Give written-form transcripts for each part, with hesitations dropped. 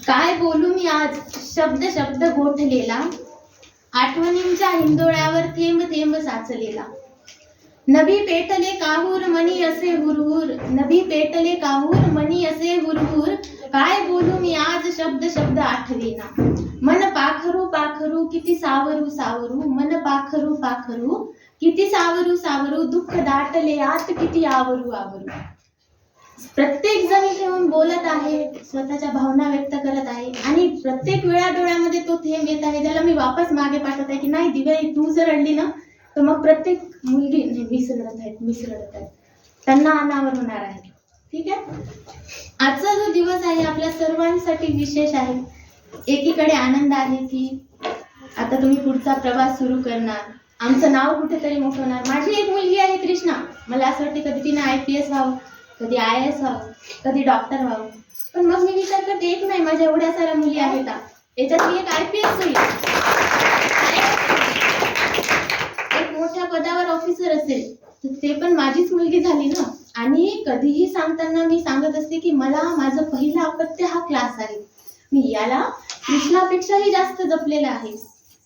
काय बोलू मी आज, शब्द शब्द गोठलेला, आठवणींच्या हिंदोळ्यावर थेंब थेंब साचलेला. नभी पेटले काहूर मनी असे हुरहुर, नभी पेटले काहूर मनी असे हुरहुर. काय बोलू मी आज, शब्द शब्द आठवेना. मन पाखरू पाखरू किती सावरू सावरू, मन पाखरू पाखरू किती सावरू सावरू. दुःख दाटले आत किती आवरू आवरू. प्रत्येक जण घेऊन बोलत आहे, स्वतःच्या भावना व्यक्त करत आहे आणि प्रत्येक वेळा डोळ्यामध्ये तो थेंब येत आहे, ज्याला मी वापस मागे पाठवत आहे की नाही दिव्या, तू जर रडली ना तर मग प्रत्येक मुलगी मीच रडत आहेत, त्यांना अनावर होणार आहे. ठीक आहे. आजचा जो दिवस आहे आपल्या सर्वांसाठी विशेष आहे. एकीकडे आनंद आहे की आता तुम्ही पुढचा प्रवास सुरू करणार, आमचं नाव कुठेतरी मोठं होणार. माझी एक मुलगी आहे कृष्णा, मला असं वाटते कधी तिने IPS व्हावं, कधी IAS व्हावं, कधी डॉक्टर व्हावं. पण मग मी विचार करते, एक नाही माझ्या एवढ्या साऱ्या मुली आहेत, याच्यातली एक IPS होईल, एक मोठ्या पदावर ऑफिसर असेल, तर ते पण माझीच मुलगी झाली ना. आणि कधीही सांगताना मी सांगत असते की मला माझं पहिलं अपत्य हा क्लास आहे, मी याला कृष्णापेक्षाही जास्त जपलेलं आहे.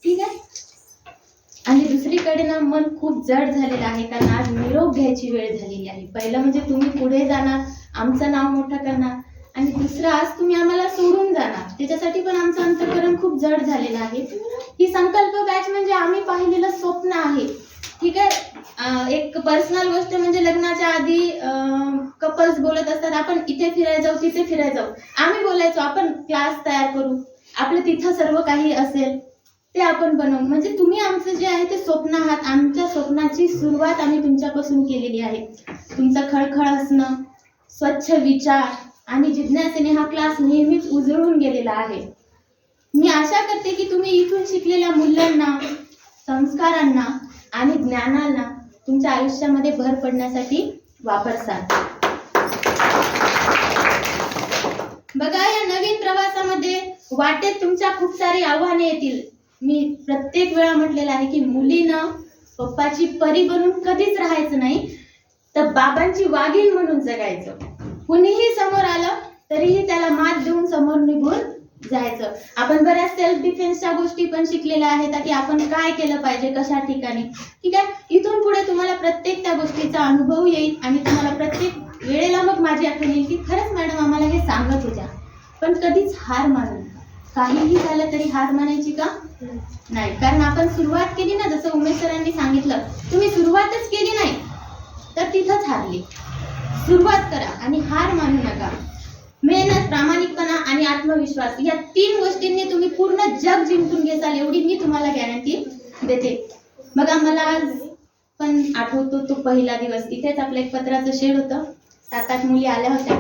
ठीक आहे. आणि दुसरीकडे ना मन खूप जड झालेलं आहे, कारण आज निरोप घ्यायची वेळ झालेली आहे. पहिलं म्हणजे तुम्ही पुढे जाणार, आमचं नाव मोठं करणार, आणि दुसरं आज तुम्ही आम्हाला सोडून जाणार, त्याच्यासाठी पण आमचं अंतःकरण खूप जड झालेलं आहे. ही संकल्प बॅच म्हणजे आम्ही पाहिलेलं स्वप्न आहे. ठीक आहे. एक पर्सनल गोष्ट म्हणजे लग्नाच्या आधी कपल्स बोलत असतात आपण इथे फिरायला जाऊ, तिथे फिरायला जाऊ. आम्ही बोलायचो आपण क्लास तयार करू, आपलं तिथं सर्व काही असेल ते आपण बनवू. म्हणजे तुम्ही आमचं जे आहे ते स्वप्न आहात, आमच्या स्वप्नाची सुरुवात आम्ही तुमच्यापासून केलेली आहे. तुमचं खळखळ असणं, स्वच्छ विचार आणि जिज्ञासेने हा क्लास नेहमीच उजळून गेलेला आहे. मी आशा करते की तुम्ही इथून शिकलेल्या मूल्यांना, संस्कारांना आणि ज्ञानाला तुमच्या आयुष्यामध्ये भर पडण्यासाठी वापरसाल. बघा, या नवीन प्रवासामध्ये वाटेत तुमच्या खूप सारी आव्हाने येतील. मी प्रत्येक वेळा म्हटलेलं आहे की मुलीनं पप्पाची परी बनून कधीच राहायचं नाही, तर बाबांची वाघीण म्हणून जगायचं. कुणीही समोर आलं तरीही त्याला मात देऊन समोर निघून जायचं. आपण बऱ्याच सेल्फ डिफेन्सच्या गोष्टी पण शिकलेल्या आहेत की आपण काय केलं पाहिजे कशा ठिकाणी. ठीक आहे. इथून पुढे तुम्हाला प्रत्येक त्या गोष्टीचा अनुभव येईल आणि तुम्हाला प्रत्येक वेळेला मग माझी आठवण येईल की खरंच मॅडम आम्हाला हे सांगत होत्या. पण कधीच हार मानू नका. काहीही झालं तरी हार मानायची का नाही, कारण आपण सुरुवात केली ना, जसं उमेश सरांनी सांगितलं, तुम्ही सुरुवातच केली नाही तर तिथंच हारली. सुरुवात करा आणि हार मानू नका. मेहनत, प्रामाणिकपणा आणि आत्मविश्वास या 3 गोष्टींनी तुम्ही पूर्ण जग जिंकून घेसाल, एवढी मी तुम्हाला गॅरंटी देते. बघा, मला आज पण आठवतो तो पहिला दिवस. इथेच आपलं एक पत्राचं शेड होतं, 7-8 मुली आल्या होत्या.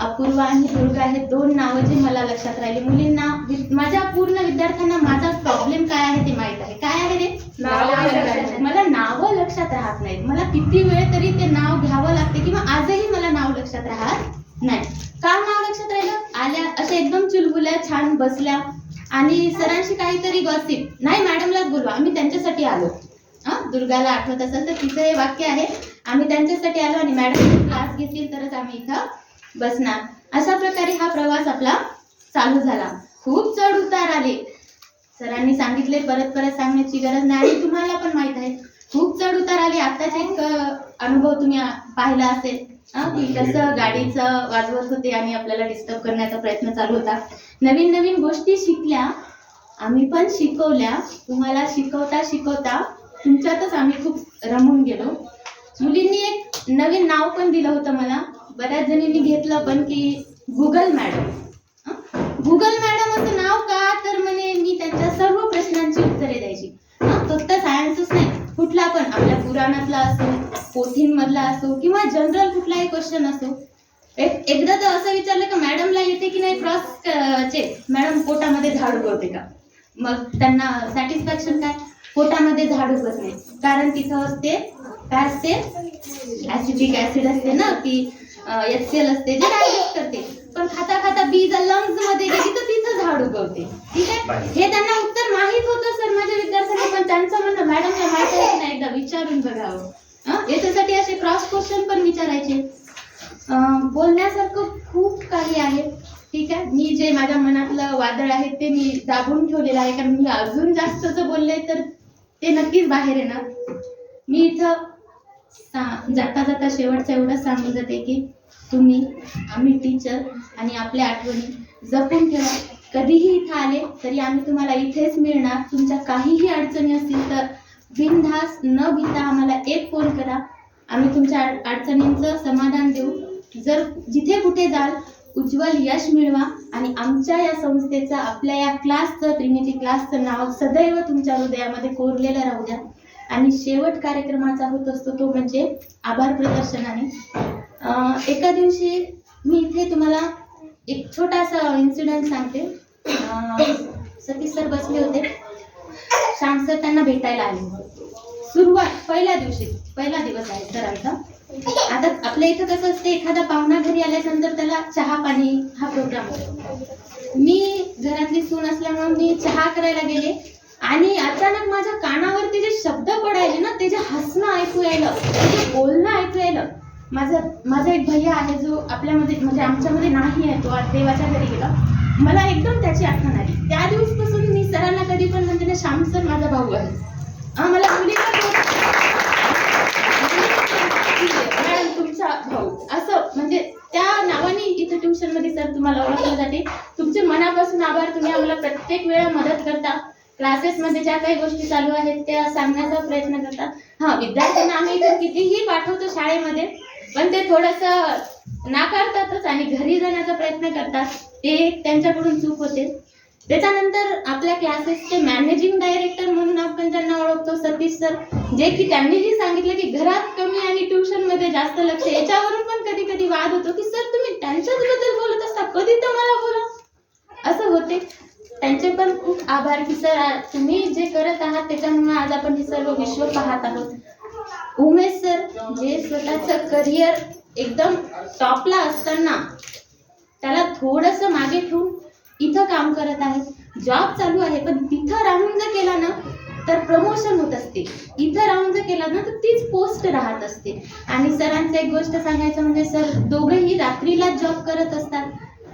अपूर्वा आणि दुर्गा हे 2 नावं जे मला लक्षात राहिले. मुलींना, माझ्या पूर्ण विद्यार्थ्यांना माझा प्रॉब्लेम काय आहे ते माहित आहे. काय आहे रे? मला नावं लक्षात राहत नाहीत. मला किती वेळ तरी ते नाव घ्यावं लागते किंवा आजही मला नाव लक्षात राहत नाही. का नाव लक्षात राहिलं? आल्या अशा एकदम चुलबुल्या, छान बसल्या आणि सरांशी काहीतरी गॉसिप. नाही, मॅडमलाच बोलवा, आम्ही त्यांच्यासाठी आलो. दुर्गाला आठवत असेल तर तिचं हे वाक्य आहे, आम्ही त्यांच्यासाठी आलो आणि मॅडम क्लास घेतील तरच आम्ही इथं बसणार. अशा प्रकारे हा प्रवास आपला चालू झाला. खूप चढ उतार आले. सरांनी सांगितले, परत परत सांगण्याची गरज नाही आणि तुम्हाला पण माहित आहे खूप चढ उतार आले. आत्ताच एक अनुभव तुम्ही पाहिला असेल की कसं गाडीचं वाजवत होते आणि आपल्याला डिस्टर्ब करण्याचा प्रयत्न चालू होता. नवीन नवीन गोष्टी शिकल्या, आम्ही पण शिकवल्या. तुम्हाला शिकवता शिकवता तुमच्यातच आम्ही खूप रमून गेलो. मुलींनी एक नवीन नाव पण दिलं होतं मला, बऱ्याच जणींनी घेतलं पण, की गुगल मॅडम. गुगल मॅडम असं नाव का? तर म्हणे मी त्यांच्या सर्व प्रश्नांची उत्तरे द्यायची. फक्त सायन्सच नाही, कुठला पण आपल्या पुराणातला असो, पोथींमधला असो किंवा जनरल कुठलाही क्वेश्चन असो. एकदा तर असं विचारलं का मॅडमला येते की नाही क्रॉस चेक, मॅडम पोटामध्ये झाड उगवते का? मग त्यांना सॅटिस्फॅक्शन काय? पोटामध्ये झाड उगवत नाही, कारण तिथं असते काय असते, ऍसिटिक ऍसिड असते ना, की HCl असते जे डायजेस्ट करते. पण खाता खाता बी जर लंग्स मध्ये गेली तर तिथं झाड उगवते. ठीक आहे. हे त्यांना उत्तर माहित होतं सर माझ्या विद्यार्थ्यांना, पण त्यांचं म्हणणं मॅडमला माहिती आहे नाही, एकदा विचारून बघावं. याच्यासाठी असे क्रॉस क्वेश्चन पण विचारायचे. बोलण्यासारखं खूप काही आहे. ठीक आहे. मी जे माझ्या मनातलं वादळ आहे ते मी दाबून ठेवलेलं आहे, कारण मी अजून जास्त जर बोलले तर ते नक्कीच बाहेर येणार. मी इथं जाता जाता शेवटचं एवढं सांगून जाते की तुम्ही, आम्ही टीचर आणि आपल्या आठवणी जपून ठेवा. कधीही इथं आले तरी आम्ही तुम्हाला इथेच मिळणार. तुमच्या काहीही अडचणी असतील तर बिनधास्त न भीता आम्हाला एक फोन करा, आम्ही तुमच्या अडचणींचं समाधान देऊ. जर जिथे कुठे जाल उज्ज्वल यश मिळवा आणि आमच्या या संस्थेचं, आपल्या या क्लासचं, त्रिमिती क्लासचं नाव सदैव तुमच्या हृदयामध्ये कोरलेलं राहू द्या. आणि शेवट कार्यक्रमाचा होत असतो तो म्हणजे आभार प्रदर्शनाने. एका दिवशी मी इथे तुम्हाला एक छोटासा इन्सिडेंट सांगते. सतीश सर बसले होते, श्याम सर त्यांना भेटायला आले. सुरुवात पहिला दिवस आहे सरांचा. आता आपल्या इथं कसं असते, एखादा पाहुणा घरी आल्यानंतर त्याला चहा पाणी हा प्रोग्राम होतो. मी घरातली सून असल्यामुळे मी चहा करायला गेले आणि अचानक माझ्या कानावरती जे शब्द पडायले ना, ते जे हसणं ऐकू यायलं, ते जे बोलणं ऐकू यायलं. माझा एक भैया आहे जो आपल्यामध्ये म्हणजे आमच्यामध्ये नाही आहे, तो आज देवाच्या घरी गेला. मला एकदम त्याची आठवण आली. त्या दिवसपासून मी सरांना कधी पण म्हणते ना, श्याम सर माझा भाऊ आहे. मला मॅडम तुमचा भाऊ असं म्हणजे त्या नावाने इथे ट्युशन मध्ये सर तुम्हाला ओळखलं जाते. तुमचे मनापासून आभार. तुम्ही आम्हाला प्रत्येक वेळा मदत करता. क्लासेस मध्ये ज्या काही गोष्टी चालू आहेत त्या सांगण्याचा प्रयत्न करतात. विद्यार्थ्यांना आम्ही इथे कितीही पाठवतो शाळेमध्ये, पण ते थोडंसं नाकारतातच आणि घरी जाण्याचा प्रयत्न करतात. ते त्यांच्याकडून चूक होते. त्याच्यानंतर आपल्या क्लासेसचे मॅनेजिंग डायरेक्टर म्हणून आपण ज्यांना ओळखतो, सतीश सर, जे की त्यांनीही सांगितलं की घरात कमी आणि ट्युशन मध्ये जास्त लक्ष. याच्यावरून पण कधी कधी वाद होतो की सर तुम्ही त्यांच्याच बद्दल बोलत असता, कधी तर मला बोला, असं होते. त्यांचे पण खूप आभार की सर तुम्ही जे करत आहात त्याच्यामुळे आज आपण हे सर्व विश्व पाहत आहोत. उमेश सर जे स्वतःचं करिअर एकदम टॉपला असताना त्याला थोडंसं मागे ठेवून इथं काम करत आहेत. जॉब चालू आहे पण तिथं राहून जर केला ना तर प्रमोशन होत असते, इथं राहून जर केला ना तर तीच पोस्ट राहत असते. आणि सरांचं एक गोष्ट सांगायचं म्हणजे सर दोघेही रात्रीला जॉब करत असतात,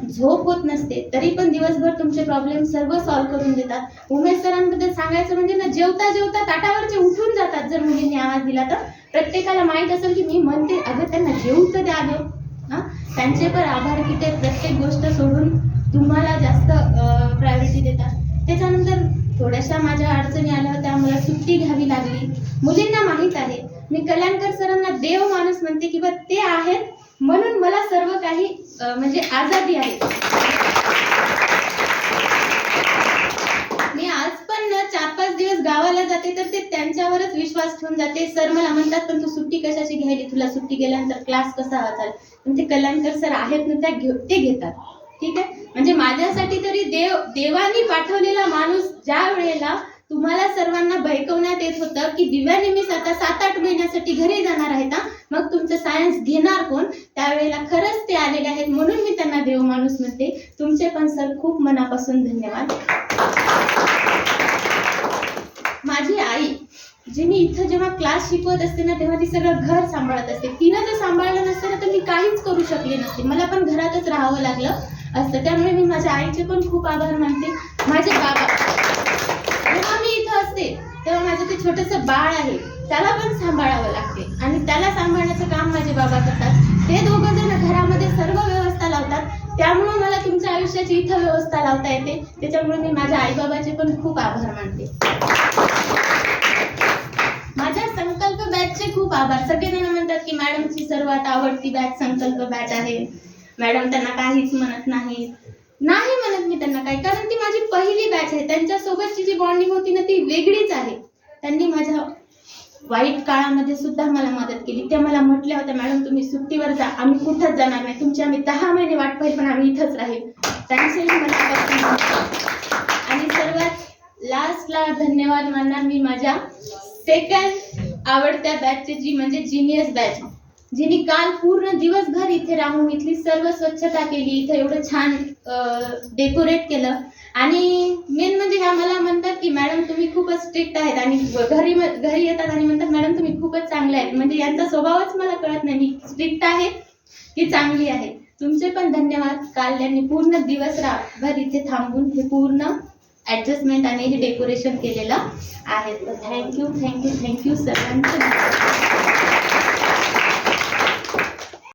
झोप होत नसते, तरी पण दिवसभर तुमचे प्रॉब्लेम सर्व सॉल्व्ह करून देतात. उमेश सरांबद्दल सांगायचं म्हणजे ना, जेवता जेवता ताटावरचे उठून जातात. जर मुलींनी आवाज दिला तर प्रत्येकाला माहित असेल की मी म्हणते अगं त्यांना जेवू तर द्या गं. त्यांचे पण आभार की ते प्रत्येक गोष्ट सोडून तुम्हाला जास्त प्रायोरिटी देतात. त्याच्यानंतर थोड्याशा माझ्या अडचणी आल्या होत्या, मला सुट्टी घ्यावी लागली. मुलींना माहीत आहे मी कल्याणकर सरांना देव माणूस म्हणते किंवा ते आहेत म्हणून मला सर्व काही म्हणजे आजादी आहे. मी आज पण 4-5 दिवस गावाला जाते तर ते त्यांच्यावरच विश्वास ठेवून जाते. सर मला म्हणतात पण तू सुट्टी कशाची घ्यायली, तुला सुट्टी गेल्यानंतर क्लास कसा चालेल. पण ते कल्याणकर सर आहेत ना, ते घेतात. ठीक आहे, म्हणजे माझ्यासाठी तरी देवानी पाठवलेला माणूस. ज्या वेळेला तुम्हाला सर्वांना भयकवण्यात येत होतं की दिव्याने मी आता 7-8 महिन्यासाठी घरी जाणार आहे ना, मग तुमचं सायन्स घेणार कोण, त्यावेळेला खरंच ते आलेले आहेत म्हणून मी त्यांना देव माणूस म्हणते. तुमचे पण सर खूप मनापासून धन्यवाद. माझी आई जी मी इथं जेव्हा क्लास शिकवत असते ना तेव्हा ती सगळं घर सांभाळत असते. तिनं जर सांभाळलं नसतं ना तर मी काहीच करू शकले नसते, मला पण घरातच राहावं लागलं असतं. त्यामुळे मी माझ्या आईचे पण खूप आभार मानते. माझे बाबा, जेव्हा मी इथं असते तेव्हा माझं ते छोटंसं बाळ आहे त्याला पण सांभाळावं लागते आणि त्याला सांभाळण्याचं काम माझे बाबा करतात. ते दोघं जण घरामध्ये सर्व व्यवस्था लावतात, त्यामुळे मला तुमच्या आयुष्याची इथं व्यवस्था लावता येते. त्याच्यामुळे मी माझ्या आईबाबाचे पण खूप आभार मानते. माझ्या संकल्प बॅचचे खूप आभार. सगळेजण म्हणतात की मॅडमची सर्वात आवडती बॅच संकल्प बॅच आहे, मॅडम त्यांना काहीच म्हणत नाही म्हणत मी त्यांना काही, कारण ती माझी पहिली बॅच आहे. त्यांच्यासोबतची जी बॉन्डिंग होती ना ती वेगळीच आहे. त्यांनी माझ्या वाईट काळामध्ये सुद्धा मला मदत केली. त्या मला म्हटल्या होत्या मॅडम तुम्ही सुट्टीवर जा, आम्ही कुठंच जाणार नाही, तुमची आम्ही 10 महिने वाट पाहिजे पण आम्ही इथंच राहील. त्यांचेही मला आणि सर्वात लास्टला धन्यवाद मानणार मी माझ्या सेकंड आवडत्या बॅचचे जी म्हणजे जीनियस बॅच, जिने काल पूर्ण दिवसभर इथे राहून इथली सर्व स्वच्छता केली, इथे एवढं छान डेकोरेट केलं. आणि मेन म्हणजे ह्या मला म्हणतात की मॅडम तुम्ही खूपच स्ट्रिक्ट आहेत आणि घरी येतात आणि म्हणतात मॅडम तुम्ही खूपच चांगले आहेत. म्हणजे यांचा स्वभावच मला कळत नाही मी स्ट्रिक्ट आहे की चांगली आहे. तुमचे पण धन्यवाद. काल यांनी पूर्ण दिवस रातभर इथे थांबून हे पूर्ण ऍडजस्टमेंट आणि हे डेकोरेशन केलेलं आहे. थँक्यू सर्वांचं.